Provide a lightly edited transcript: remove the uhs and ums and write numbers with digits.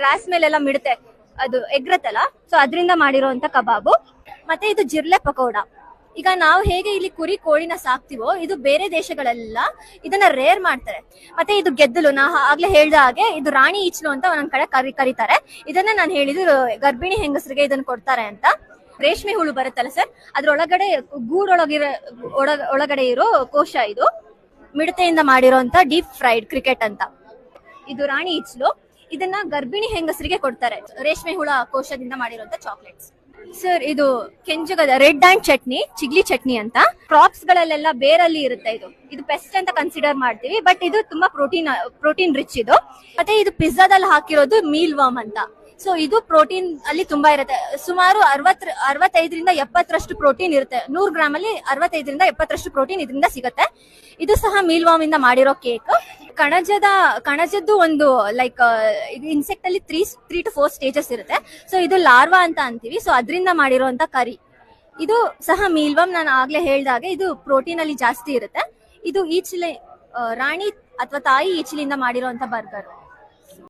Gross ಮೇಲೆಲ್ಲ ಮಿಡುತ್ತೆ, ಅದು ಎಗ್ರತ್ತಲ್ಲ, so ಅದರಿಂದ ಮಾಡಿರೋಂತ ಕಬಾಬು. ಮತ್ತೆ ಇದು ಜಿರ್ಲೆ ಪಕೋಡ. ಈಗ ನಾವು ಹೇಗೆ ಇಲ್ಲಿ ಕುರಿ ಕೋಳಿನ ಸಾಕ್ತಿವೋ, ಇದು ಬೇರೆ ದೇಶಗಳೆಲ್ಲ ಇದನ್ನ ರೇರ್ ಮಾಡ್ತಾರೆ. ಮತ್ತೆ ಇದು ಗೆದ್ದಲು, ನಾ ಆಗ್ಲೇ ಹೇಳ್ದ ಹಾಗೆ ಇದು ರಾಣಿ ಈಚಲು ಅಂತ ಒಂದೊಂದ್ ಕಡೆ ಕರೀತಾರೆ. ಇದನ್ನ ನಾನು ಹೇಳಿದ್ರು ಗರ್ಭಿಣಿ ಹೆಂಗಸರಿಗೆ ಇದನ್ನ ಕೊಡ್ತಾರೆ ಅಂತ. ರೇಷ್ಮೆ ಹುಳು ಬರುತ್ತಲ್ಲ ಸರ್, ಅದ್ರೊಳಗಡೆ ಒಳಗಡೆ ಇರೋ ಕೋಶ ಇದು. ಮಿಡತೆಯಿಂದ ಮಾಡಿರೋಂತ ಡೀಪ್ ಫ್ರೈಡ್ ಕ್ರಿಕೆಟ್ ಅಂತ. ಇದು ರಾಣಿ ಈಚಲು, ಇದನ್ನ ಗರ್ಭಿಣಿ ಹೆಂಗಸರಿಗೆ ಕೊಡ್ತಾರೆ. ರೇಷ್ಮೆ ಹುಳ ಕೋಶದಿಂದ ಮಾಡಿರುವಂತ ಚಾಕ್ಲೇಟ್ಸ್. ಸರ್ ಇದು ಕೆಂಜುಗದ ರೆಡ್ ಅಂಡ್ ಚಟ್ನಿ, ಚಿಗ್ಲಿ ಚಟ್ನಿ ಅಂತ. ಕ್ರಾಪ್ಸ್ ಗಳಲ್ಲೆಲ್ಲ ಬೇರಲ್ಲಿ ಇರುತ್ತೆ. ಇದು ಪೆಸ್ಟ್ ಅಂತ ಕನ್ಸಿಡರ್ ಮಾಡ್ತೀವಿ, ಬಟ್ ಇದು ತುಂಬಾ ಪ್ರೋಟೀನ್ ರಿಚ್ ಇದು. ಮತ್ತೆ ಇದು ಪಿಜ್ಜಾದಲ್ಲಿ ಹಾಕಿರೋದು ಮೀಲ್ ವರ್ಮ್ ಅಂತ. ಸೊ ಇದು ಪ್ರೋಟೀನ್ ಅಲ್ಲಿ ತುಂಬಾ ಇರುತ್ತೆ. ಸುಮಾರು 65-70 ಪ್ರೋಟೀನ್ ಇರುತ್ತೆ. 100 ಗ್ರಾಮ್ ಅಲ್ಲಿ 65-70 ಪ್ರೋಟೀನ್ ಇದರಿಂದ ಸಿಗುತ್ತೆ. ಇದು ಸಹ ಮೀಲ್ ವರ್ಮ್ ಇಂದ ಮಾಡಿರೋ ಕೇಕ್. ಕಣಜದ್ದು ಒಂದು ಲೈಕ್ ಇನ್ಸೆಕ್ಟ್ ಅಲ್ಲಿ 3 to 4 ಸ್ಟೇಜಸ್ ಇರುತ್ತೆ. ಸೊ ಇದು ಲಾರ್ವಾ ಅಂತ ಅಂತೀವಿ. ಸೊ ಅದರಿಂದ ಮಾಡಿರುವಂತ ಕರಿ. ಇದು ಸಹ ಮೀಲ್ ವರ್ಮ್. ನಾನು ಆಗ್ಲೇ ಹೇಳ್ದಾಗೆ ಇದು ಪ್ರೋಟೀನ್ ಅಲ್ಲಿ ಜಾಸ್ತಿ ಇರುತ್ತೆ. ಇದು ಈಚಲೆ ರಾಣಿ ಅಥವಾ ತಾಯಿ ಈಚಲಿಂದ ಮಾಡಿರುವಂತ ಬರ್ಗರ್.